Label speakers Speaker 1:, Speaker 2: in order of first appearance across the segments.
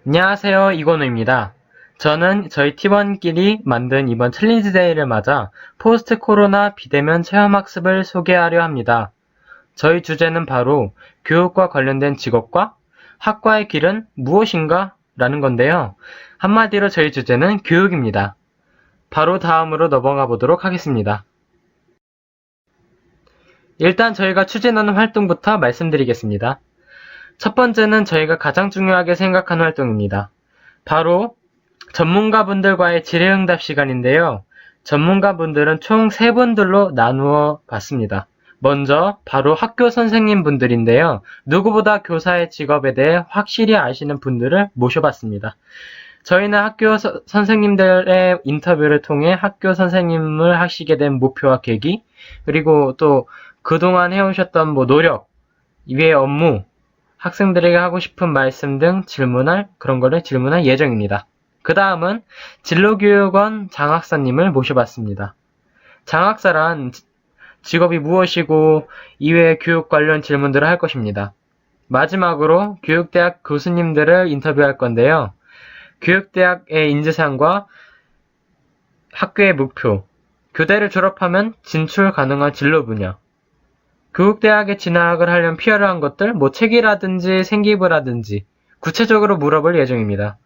Speaker 1: 안녕하세요, 이건우입니다. 저는 저희 팀원끼리 만든 이번 챌린지 데이를 맞아 포스트 코로나 비대면 체험학습을 소개하려 합니다. 저희 주제는 바로 교육과 관련된 직업과 학과의 길은 무엇인가? 라는 건데요. 한마디로 저희 주제는 교육입니다. 바로 다음으로 넘어가 보도록 하겠습니다. 일단 저희가 추진하는 활동부터 말씀드리겠습니다. 첫 번째는 저희가 가장 중요하게 생각한 활동입니다. 바로 전문가분들과의 질의응답 시간인데요. 전문가분들은 총 3분들로 나누어 봤습니다. 먼저 바로 학교 선생님분들인데요. 누구보다 교사의 직업에 대해 확실히 아시는 분들을 모셔봤습니다. 저희는 학교 선생님들의 인터뷰를 통해 학교 선생님을 하시게 된 목표와 계기, 그리고 또 그동안 해오셨던 노력, 이외의 업무, 학생들에게 하고 싶은 말씀 등 그런 거를 질문할 예정입니다. 그 다음은 진로교육원 장학사님을 모셔봤습니다. 장학사란 직업이 무엇이고 이외의 교육 관련 질문들을 할 것입니다. 마지막으로 교육대학 교수님들을 인터뷰할 건데요. 교육대학의 인재상과 학교의 목표, 교대를 졸업하면 진출 가능한 진로 분야, 교육대학에 진학을 하려면 필요한 것들, 책이라든지 생기부라든지 구체적으로 물어볼 예정입니다.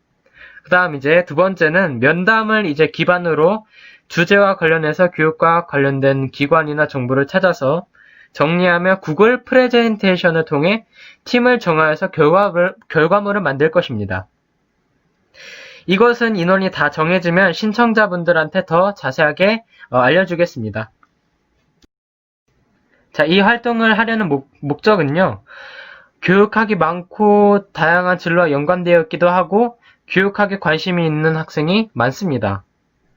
Speaker 1: 그 다음 이제 두 번째는 면담을 기반으로 주제와 관련해서 교육과 관련된 기관이나 정보를 찾아서 정리하며 구글 프레젠테이션을 통해 팀을 정하여서 결과물을 만들 것입니다. 이것은 인원이 다 정해지면 신청자분들한테 더 자세하게 알려주겠습니다. 자, 이 활동을 하려는 목적은요. 교육학이 많고 다양한 진로와 연관되어 있기도 하고 교육학에 관심이 있는 학생이 많습니다.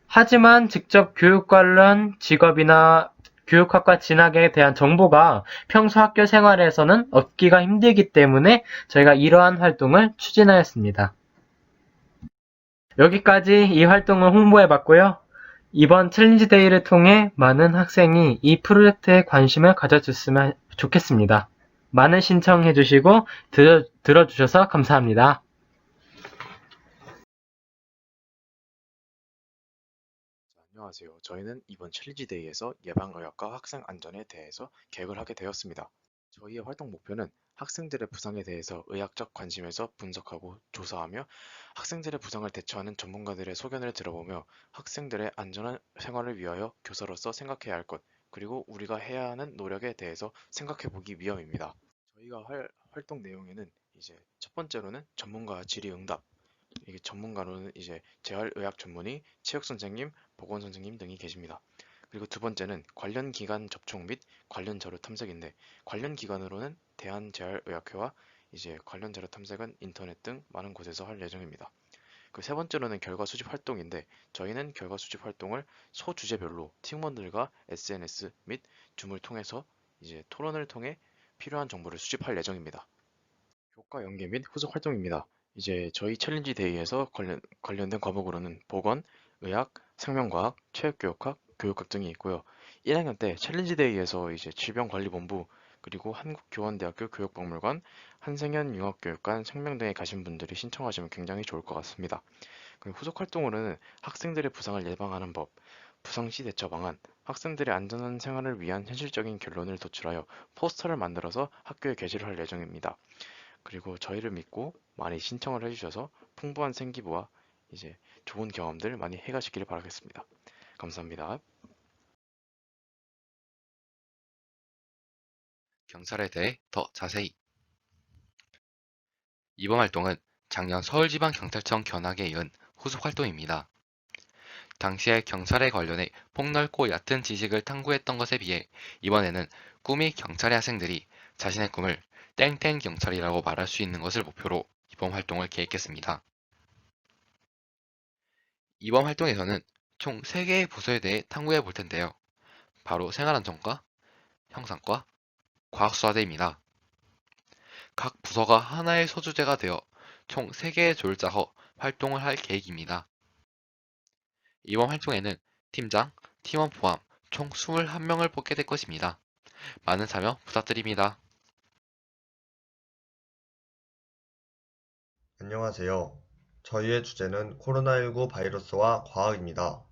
Speaker 1: 하지만 직접 교육 관련 직업이나 교육학과 진학에 대한 정보가 평소 학교 생활에서는 얻기가 힘들기 때문에 저희가 이러한 활동을 추진하였습니다. 여기까지 이 활동을 홍보해봤고요. 이번 챌린지 데이를 통해 많은 학생이 이 프로젝트에 관심을 가져줬으면 좋겠습니다. 많은 신청해주시고 들어주셔서 감사합니다.
Speaker 2: 안녕하세요. 저희는 이번 챌린지 데이에서 예방의학과 학생 안전에 대해서 계획을 하게 되었습니다. 저희의 활동 목표는 학생들의 부상에 대해서 의학적 관심에서 분석하고 조사하며 학생들의 부상을 대처하는 전문가들의 소견을 들어보며 학생들의 안전한 생활을 위하여 교사로서 생각해야 할 것, 그리고 우리가 해야 하는 노력에 대해서 생각해 보기 위함입니다. 저희가 할 활동 내용에는 첫 번째로는 전문가 질의응답, 이게 전문가로는 재활의학 전문의, 체육 선생님, 보건 선생님 등이 계십니다. 그리고 두 번째는 관련 기관 접촉 및 관련 자료 탐색인데, 관련 기관으로는 대한재활의학회와 관련 자료 탐색은 인터넷 등 많은 곳에서 할 예정입니다. 그 세 번째로는 결과 수집 활동인데, 저희는 결과 수집 활동을 소주제별로 팀원들과 SNS 및 줌을 통해서 토론을 통해 필요한 정보를 수집할 예정입니다. 교과 연계 및 후속 활동입니다. 저희 챌린지 데이에서 관련된 과목으로는 보건, 의학, 생명과학, 체육교육학, 교육학 등이 있고요. 1학년 때 챌린지 데이에서 질병관리본부, 그리고 한국교원대학교 교육박물관, 한생현 융합교육관, 생명 등에 가신 분들이 신청하시면 굉장히 좋을 것 같습니다. 그리고 후속 활동으로는 학생들의 부상을 예방하는 법, 부상시 대처 방안, 학생들의 안전한 생활을 위한 현실적인 결론을 도출하여 포스터를 만들어서 학교에 게시를 할 예정입니다. 그리고 저희를 믿고 많이 신청을 해주셔서 풍부한 생기부와 좋은 경험들 많이 해가시기를 바라겠습니다. 감사합니다.
Speaker 3: 경찰에 대해 더 자세히. 이번 활동은 작년 서울지방경찰청 견학에 이은 후속 활동입니다. 당시에 경찰에 관련해 폭넓고 얕은 지식을 탐구했던 것에 비해 이번에는 꿈이 경찰의 학생들이 자신의 꿈을 땡땡 경찰이라고 말할 수 있는 것을 목표로 이번 활동을 계획했습니다. 이번 활동에서는 총 3개의 부서에 대해 탐구해 볼 텐데요. 바로 생활안전과, 형사과, 과학수사대입니다. 각 부서가 하나의 소주제가 되어 총 3개의 조를 짜서 활동을 할 계획입니다. 이번 활동에는 팀장, 팀원 포함 총 21명을 뽑게 될 것입니다. 많은 참여 부탁드립니다.
Speaker 4: 안녕하세요. 저희의 주제는 코로나19 바이러스와 과학입니다.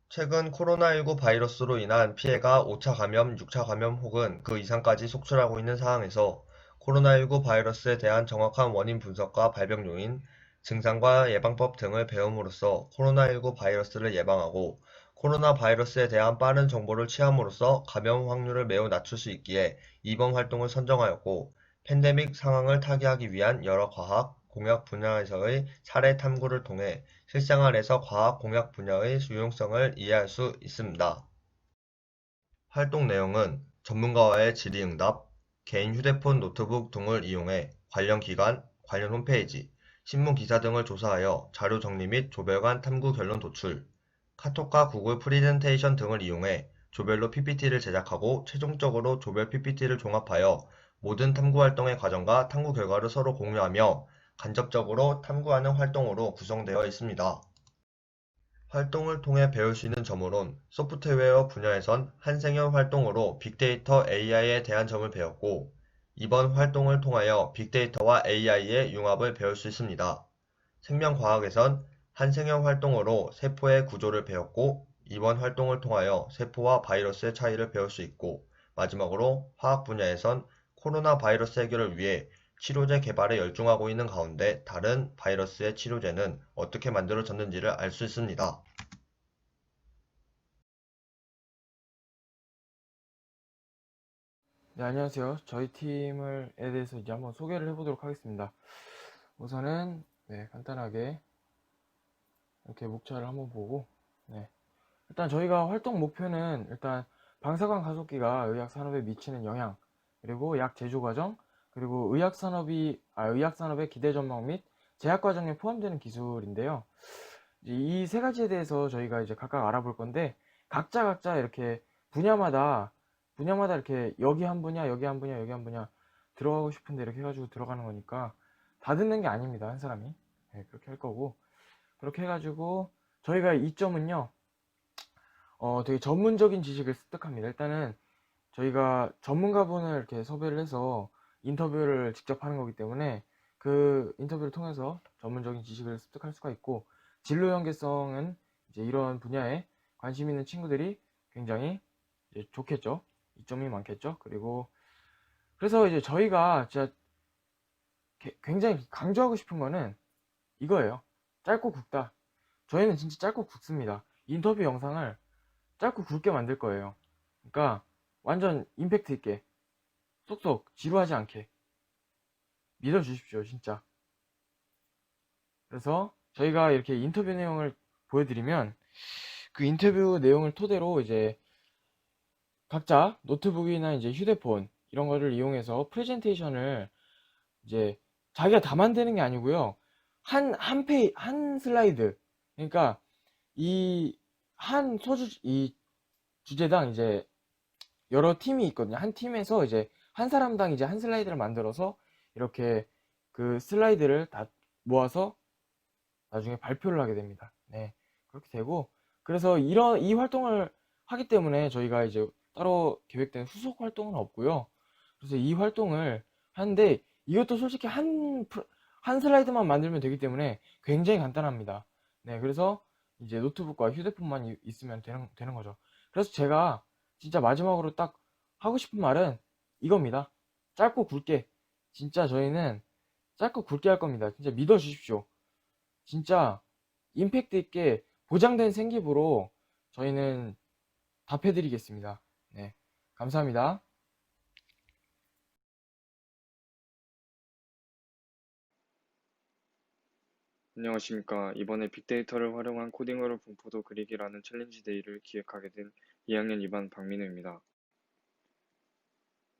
Speaker 4: 최근 코로나19 바이러스로 인한 피해가 5차 감염, 6차 감염 혹은 그 이상까지 속출하고 있는 상황에서 코로나19 바이러스에 대한 정확한 원인 분석과 발병 요인, 증상과 예방법 등을 배움으로써 코로나19 바이러스를 예방하고 코로나 바이러스에 대한 빠른 정보를 취함으로써 감염 확률을 매우 낮출 수 있기에 이번 활동을 선정하였고, 팬데믹 상황을 타개하기 위한 여러 과학, 공약 분야에서의 사례 탐구를 통해 실생활에서 과학 공약 분야의 유용성을 이해할 수 있습니다. 활동 내용은 전문가와의 질의응답, 개인 휴대폰, 노트북 등을 이용해 관련 기관, 관련 홈페이지, 신문 기사 등을 조사하여 자료 정리 및 조별간 탐구 결론 도출, 카톡과 구글 프리젠테이션 등을 이용해 조별로 PPT를 제작하고 최종적으로 조별 PPT를 종합하여 모든 탐구 활동의 과정과 탐구 결과를 서로 공유하며 간접적으로 탐구하는 활동으로 구성되어 있습니다. 활동을 통해 배울 수 있는 점으론 소프트웨어 분야에선 한생연 활동으로 빅데이터 AI에 대한 점을 배웠고, 이번 활동을 통하여 빅데이터와 AI의 융합을 배울 수 있습니다. 생명과학에선 한생연 활동으로 세포의 구조를 배웠고, 이번 활동을 통하여 세포와 바이러스의 차이를 배울 수 있고, 마지막으로 화학 분야에선 코로나 바이러스 해결을 위해 치료제 개발에 열중하고 있는 가운데 다른 바이러스의 치료제는 어떻게 만들어졌는지를 알 수 있습니다.
Speaker 5: 네, 안녕하세요. 저희 팀에 대해서 이제 한번 소개를 해보도록 하겠습니다. 우선은 간단하게 이렇게 목차를 한번 보고, 일단 저희가 활동 목표는 일단 방사선 가속기가 의학 산업에 미치는 영향, 그리고 약 제조 과정, 그리고 의학 산업의 기대 전망 및 제약 과정에 포함되는 기술인데요. 이 세 가지에 대해서 저희가 이제 각각 알아볼 건데, 각자 이렇게 분야마다 이렇게 여기 한 분야, 여기 한 분야, 여기 한 분야 들어가고 싶은데 이렇게 해가지고 들어가는 거니까 다 듣는 게 아닙니다. 한 사람이. 그렇게 할 거고, 그렇게 해가지고 저희가 이점은요, 되게 전문적인 지식을 습득합니다. 일단은 저희가 전문가분을 이렇게 섭외를 해서 인터뷰를 직접 하는 거기 때문에 그 인터뷰를 통해서 전문적인 지식을 습득할 수가 있고, 진로 연계성은 이제 이런 분야에 관심 있는 친구들이 굉장히 이제 좋겠죠. 이점이 많겠죠. 그리고 그래서 이제 저희가 진짜 굉장히 강조하고 싶은 거는 이거예요. 짧고 굵다. 저희는 진짜 짧고 굵습니다. 인터뷰 영상을 짧고 굵게 만들 거예요. 그러니까 완전 임팩트 있게, 쏙쏙 지루하지 않게 믿어주십시오, 진짜. 그래서 저희가 이렇게 인터뷰 내용을 보여드리면 그 인터뷰 내용을 토대로 이제 각자 노트북이나 이제 휴대폰 이런 거를 이용해서 프레젠테이션을 이제 자기가 다 만드는 게 아니고요. 한 슬라이드. 그러니까 이 주제당 이제 여러 팀이 있거든요. 한 팀에서 이제 한 사람당 이제 한 슬라이드를 만들어서 이렇게 그 슬라이드를 다 모아서 나중에 발표를 하게 됩니다. 네. 그렇게 되고, 그래서 이 활동을 하기 때문에 저희가 이제 따로 계획된 후속 활동은 없고요. 그래서 이 활동을 하는데 이것도 솔직히 한 슬라이드만 만들면 되기 때문에 굉장히 간단합니다. 네. 그래서 이제 노트북과 휴대폰만 있으면 되는 거죠. 그래서 제가 진짜 마지막으로 딱 하고 싶은 말은 이겁니다. 짧고 굵게. 진짜 저희는 짧고 굵게 할 겁니다. 진짜 믿어주십시오. 진짜 임팩트 있게 보장된 생기부로 저희는 답해드리겠습니다. 네, 감사합니다.
Speaker 6: 안녕하십니까. 이번에 빅데이터를 활용한 코딩으로 분포도 그리기라는 챌린지 데이를 기획하게 된 2학년 2반 박민우입니다.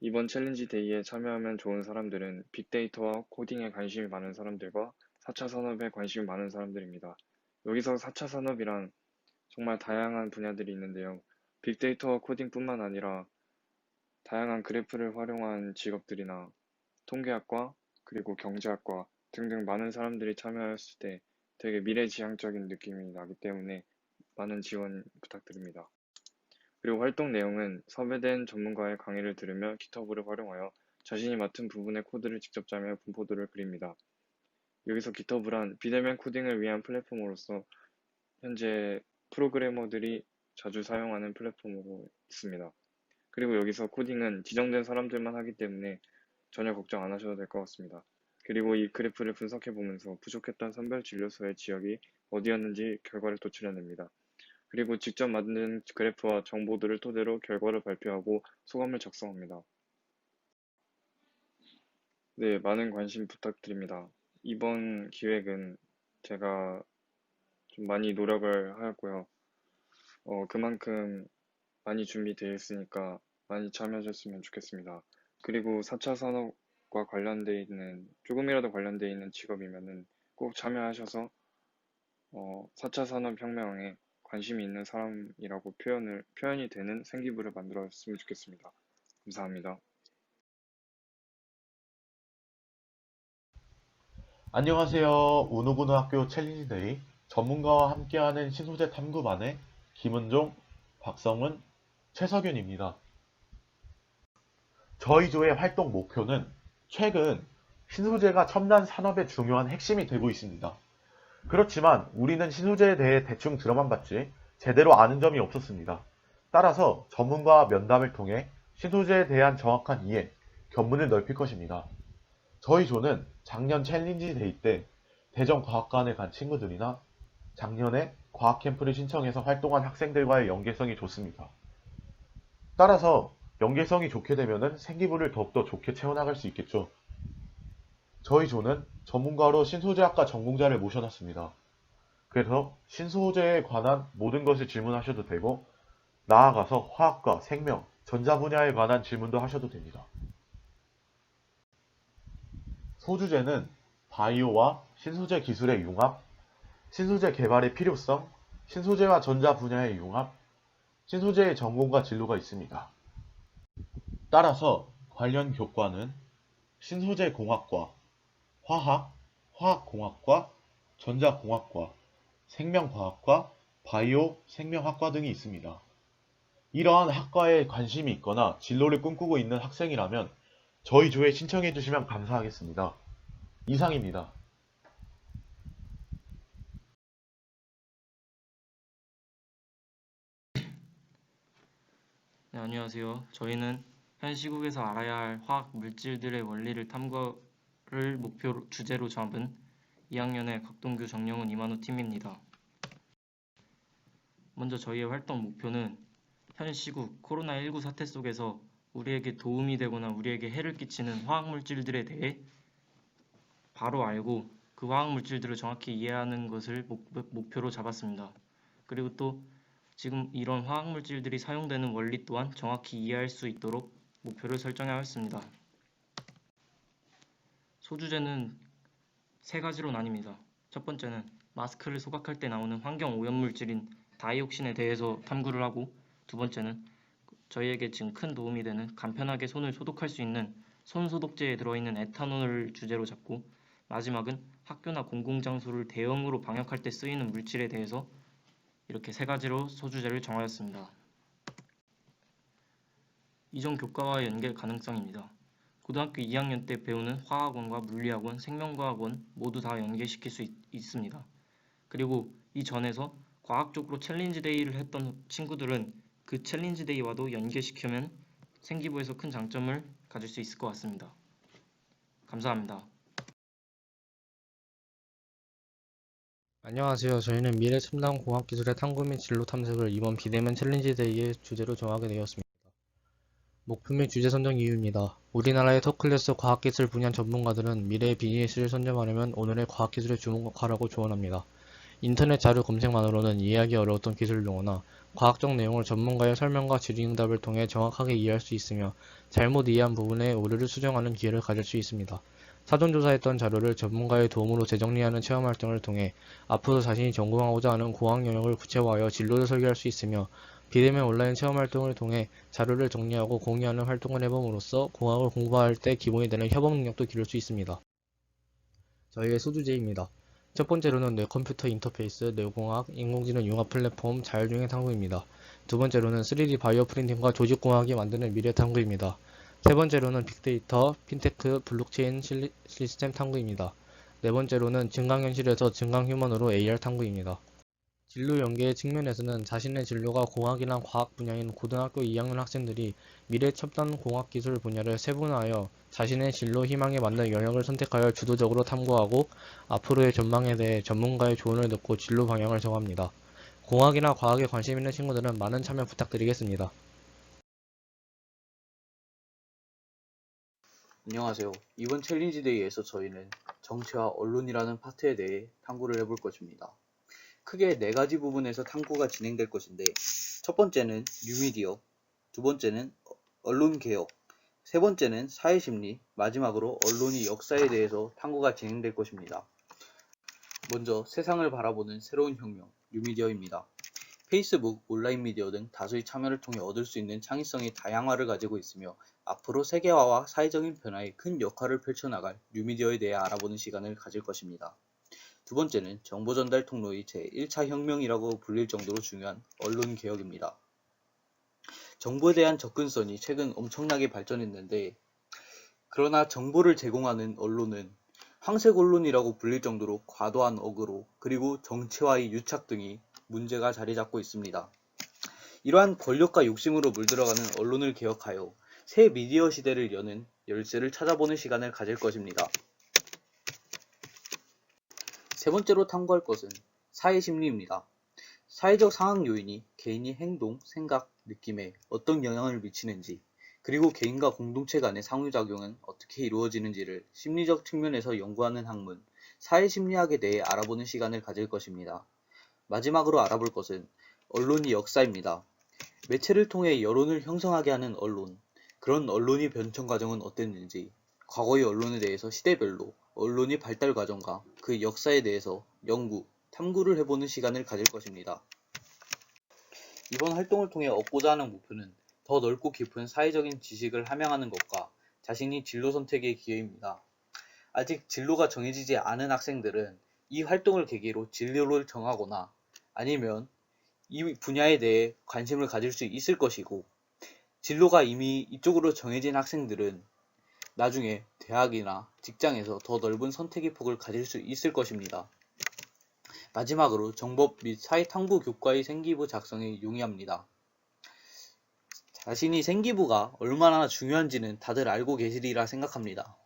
Speaker 6: 이번 챌린지 데이에 참여하면 좋은 사람들은 빅데이터와 코딩에 관심이 많은 사람들과 4차 산업에 관심이 많은 사람들입니다. 여기서 4차 산업이란 정말 다양한 분야들이 있는데요. 빅데이터와 코딩뿐만 아니라 다양한 그래프를 활용한 직업들이나 통계학과, 그리고 경제학과 등등 많은 사람들이 참여했을 때 되게 미래지향적인 느낌이 나기 때문에 많은 지원 부탁드립니다. 그리고 활동 내용은 섭외된 전문가의 강의를 들으며 깃허브를 활용하여 자신이 맡은 부분의 코드를 직접 짜며 분포도를 그립니다. 여기서 GitHub란 비대면 코딩을 위한 플랫폼으로서 현재 프로그래머들이 자주 사용하는 플랫폼으로 있습니다. 그리고 여기서 코딩은 지정된 사람들만 하기 때문에 전혀 걱정 안 하셔도 될 것 같습니다. 그리고 이 그래프를 분석해 보면서 부족했던 선별 진료소의 지역이 어디였는지 결과를 도출해냅니다. 그리고 직접 만든 그래프와 정보들을 토대로 결과를 발표하고 소감을 작성합니다. 네, 많은 관심 부탁드립니다. 이번 기획은 제가 좀 많이 노력을 하였고요. 그만큼 많이 준비되어 있으니까 많이 참여해 주셨으면 좋겠습니다. 그리고 4차 산업과 관련되어 있는, 조금이라도 관련되어 있는 직업이면은 꼭 참여하셔서 4차 산업혁명에 관심이 있는 사람이라고 표현이 되는 생기부를 만들었으면 좋겠습니다. 감사합니다.
Speaker 7: 안녕하세요. 운호고등학교 챌린지데이 전문가와 함께하는 신소재 탐구반의 김은종, 박성은, 최석윤입니다. 저희 조의 활동 목표는 최근 신소재가 첨단 산업의 중요한 핵심이 되고 있습니다. 그렇지만 우리는 신소재에 대해 대충 들어만 봤지 제대로 아는 점이 없었습니다. 따라서 전문가와 면담을 통해 신소재에 대한 정확한 이해, 견문을 넓힐 것입니다. 저희 조는 작년 챌린지 데이 때 대전과학관에 간 친구들이나 작년에 과학캠프를 신청해서 활동한 학생들과의 연계성이 좋습니다. 따라서 연계성이 좋게 되면 생기부를 더욱더 좋게 채워나갈 수 있겠죠. 저희 조는 전문가로 신소재학과 전공자를 모셔놨습니다. 그래서 신소재에 관한 모든 것을 질문하셔도 되고 나아가서 화학과 생명, 전자 분야에 관한 질문도 하셔도 됩니다. 소주제는 바이오와 신소재 기술의 융합, 신소재 개발의 필요성, 신소재와 전자 분야의 융합, 신소재의 전공과 진로가 있습니다. 따라서 관련 교과는 신소재공학과, 화학, 화학공학과, 전자공학과, 생명과학과, 바이오, 생명학과 등이 있습니다. 이러한 학과에 관심이 있거나 진로를 꿈꾸고 있는 학생이라면 저희 조에 신청해 주시면 감사하겠습니다. 이상입니다.
Speaker 8: 네, 안녕하세요. 저희는 현 시국에서 알아야 할 화학 물질들의 원리를 탐구를 목표 주제로 잡은 2학년의 각동규, 정영훈, 이만호 팀입니다. 먼저 저희의 활동 목표는 현 시국 코로나19 사태 속에서 우리에게 도움이 되거나 우리에게 해를 끼치는 화학 물질들에 대해 바로 알고 그 화학 물질들을 정확히 이해하는 것을 목표로 잡았습니다. 그리고 또 지금 이런 화학 물질들이 사용되는 원리 또한 정확히 이해할 수 있도록 목표를 설정하였습니다. 소주제는 세 가지로 나뉩니다. 첫 번째는 마스크를 소각할 때 나오는 환경 오염물질인 다이옥신에 대해서 탐구를 하고, 두 번째는 저희에게 지금 큰 도움이 되는 간편하게 손을 소독할 수 있는 손소독제에 들어있는 에탄올을 주제로 잡고, 마지막은 학교나 공공장소를 대형으로 방역할 때 쓰이는 물질에 대해서 이렇게 세 가지로 소주제를 정하였습니다. 이전 교과와의 연계 가능성입니다. 고등학교 2학년 때 배우는 화학원과 물리학원, 생명과학원 모두 다 연계시킬 수 있습니다. 그리고 이 전에서 과학적으로 챌린지데이를 했던 친구들은 그 챌린지데이와도 연계시키면 생기부에서 큰 장점을 가질 수 있을 것 같습니다. 감사합니다.
Speaker 9: 안녕하세요. 저희는 미래 첨단 공학기술의 탐구 및 진로 탐색을 이번 비대면 챌린지데이의 주제로 정하게 되었습니다. 목표 및 주제 선정 이유입니다. 우리나라의 톱클래스 과학기술 분야 전문가들은 미래의 비즈니스를 선점하려면 오늘의 과학기술에 주목하라고 조언합니다. 인터넷 자료 검색만으로는 이해하기 어려웠던 기술 용어나 과학적 내용을 전문가의 설명과 질의응답을 통해 정확하게 이해할 수 있으며 잘못 이해한 부분에 오류를 수정하는 기회를 가질 수 있습니다. 사전조사했던 자료를 전문가의 도움으로 재정리하는 체험활동을 통해 앞으로 자신이 전공하고자 하는 고학 영역을 구체화하여 진로를 설계할 수 있으며, 비대면 온라인 체험활동을 통해 자료를 정리하고 공유하는 활동을 해봄으로써 공학을 공부할 때 기본이 되는 협업 능력도 기를 수 있습니다. 저희의 소주제입니다. 첫 번째로는 뇌컴퓨터 인터페이스, 뇌공학, 인공지능 융합 플랫폼, 자율주행 탐구입니다. 두 번째로는 3D 바이오 프린팅과 조직공학이 만드는 미래 탐구입니다. 세 번째로는 빅데이터, 핀테크, 블록체인 시스템 탐구입니다. 네 번째로는 증강현실에서 증강휴먼으로 AR 탐구입니다. 진로 연계의 측면에서는 자신의 진로가 공학이나 과학 분야인 고등학교 2학년 학생들이 미래 첨단 공학기술 분야를 세분화하여 자신의 진로 희망에 맞는 영역을 선택하여 주도적으로 탐구하고 앞으로의 전망에 대해 전문가의 조언을 듣고 진로 방향을 정합니다. 공학이나 과학에 관심 있는 친구들은 많은 참여 부탁드리겠습니다.
Speaker 10: 안녕하세요. 이번 챌린지데이에서 저희는 정치와 언론이라는 파트에 대해 탐구를 해볼 것입니다. 크게 4가지 부분에서 탐구가 진행될 것인데, 첫 번째는 뉴미디어, 두 번째는 언론개혁, 세 번째는 사회심리, 마지막으로 언론이 역사에 대해서 탐구가 진행될 것입니다. 먼저 세상을 바라보는 새로운 혁명, 뉴미디어입니다. 페이스북, 온라인 미디어 등 다수의 참여를 통해 얻을 수 있는 창의성의 다양화를 가지고 있으며 앞으로 세계화와 사회적인 변화에 큰 역할을 펼쳐나갈 뉴미디어에 대해 알아보는 시간을 가질 것입니다. 두 번째는 정보 전달 통로의 제1차 혁명이라고 불릴 정도로 중요한 언론 개혁입니다. 정보에 대한 접근성이 최근 엄청나게 발전했는데, 그러나 정보를 제공하는 언론은 황색 언론이라고 불릴 정도로 과도한 어그로 그리고 정치와의 유착 등이 문제가 자리 잡고 있습니다. 이러한 권력과 욕심으로 물들어가는 언론을 개혁하여 새 미디어 시대를 여는 열쇠를 찾아보는 시간을 가질 것입니다. 세 번째로 탐구할 것은 사회심리입니다. 사회적 상황 요인이 개인의 행동, 생각, 느낌에 어떤 영향을 미치는지, 그리고 개인과 공동체 간의 상호작용은 어떻게 이루어지는지를 심리적 측면에서 연구하는 학문, 사회심리학에 대해 알아보는 시간을 가질 것입니다. 마지막으로 알아볼 것은 언론의 역사입니다. 매체를 통해 여론을 형성하게 하는 언론, 그런 언론의 변천 과정은 어땠는지, 과거의 언론에 대해서 시대별로 언론의 발달 과정과 그 역사에 대해서 연구, 탐구를 해보는 시간을 가질 것입니다. 이번 활동을 통해 얻고자 하는 목표는 더 넓고 깊은 사회적인 지식을 함양하는 것과 자신이 진로 선택의 기회입니다. 아직 진로가 정해지지 않은 학생들은 이 활동을 계기로 진로를 정하거나 아니면 이 분야에 대해 관심을 가질 수 있을 것이고, 진로가 이미 이쪽으로 정해진 학생들은 나중에 대학이나 직장에서 더 넓은 선택의 폭을 가질 수 있을 것입니다. 마지막으로 정법 및 사회탐구 교과의 생기부 작성에 용이합니다. 자신이 생기부가 얼마나 중요한지는 다들 알고 계시리라 생각합니다.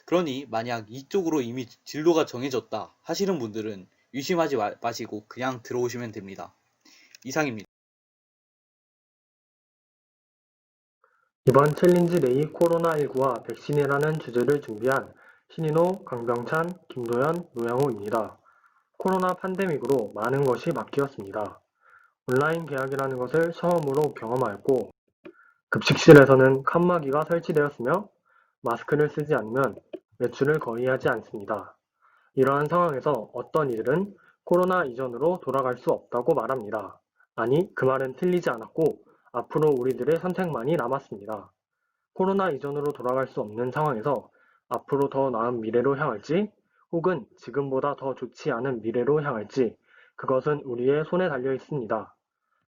Speaker 10: 그러니 만약 이쪽으로 이미 진로가 정해졌다 하시는 분들은 의심하지 마시고 그냥 들어오시면 됩니다. 이상입니다.
Speaker 1: 이번 챌린지 데이 코로나19와 백신이라는 주제를 준비한 신인호, 강병찬, 김도현, 노양호입니다. 코로나 팬데믹으로 많은 것이 바뀌었습니다. 온라인 계약이라는 것을 처음으로 경험하였고, 급식실에서는 칸막이가 설치되었으며 마스크를 쓰지 않으면 외출을 거의 하지 않습니다. 이러한 상황에서 어떤 이들은 코로나 이전으로 돌아갈 수 없다고 말합니다. 아니, 그 말은 틀리지 않았고 앞으로 우리들의 선택만이 남았습니다. 코로나 이전으로 돌아갈 수 없는 상황에서 앞으로 더 나은 미래로 향할지 혹은 지금보다 더 좋지 않은 미래로 향할지 그것은 우리의 손에 달려 있습니다.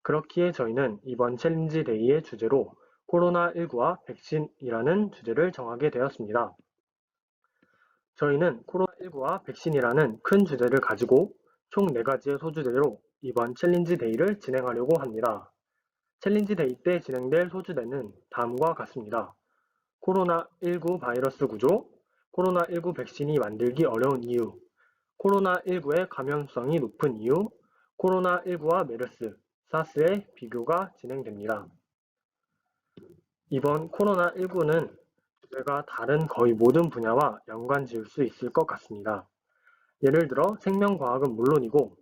Speaker 1: 그렇기에 저희는 이번 챌린지 데이의 주제로 코로나19와 백신이라는 주제를 정하게 되었습니다. 저희는 코로나19와 백신이라는 큰 주제를 가지고 총 4가지의 소주제로 이번 챌린지 데이를 진행하려고 합니다. 챌린지 데이 때 진행될 소주제는 다음과 같습니다. 코로나19 바이러스 구조, 코로나19 백신이 만들기 어려운 이유, 코로나19의 감염성이 높은 이유, 코로나19와 메르스, 사스의 비교가 진행됩니다. 이번 코로나19는 주제가 다른 거의 모든 분야와 연관 지을 수 있을 것 같습니다. 예를 들어 생명과학은 물론이고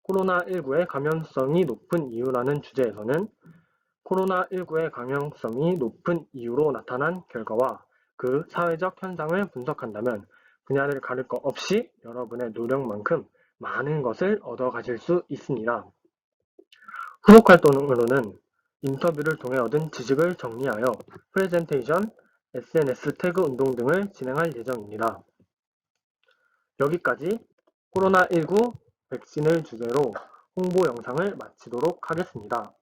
Speaker 1: 코로나19의 감염성이 높은 이유라는 주제에서는 코로나19의 감염성이 높은 이유로 나타난 결과와 그 사회적 현상을 분석한다면 분야를 가릴 것 없이 여러분의 노력만큼 많은 것을 얻어가실 수 있습니다. 후속 활동으로는 인터뷰를 통해 얻은 지식을 정리하여 프레젠테이션, SNS 태그 운동 등을 진행할 예정입니다. 여기까지 코로나19 백신을 주제로 홍보 영상을 마치도록 하겠습니다.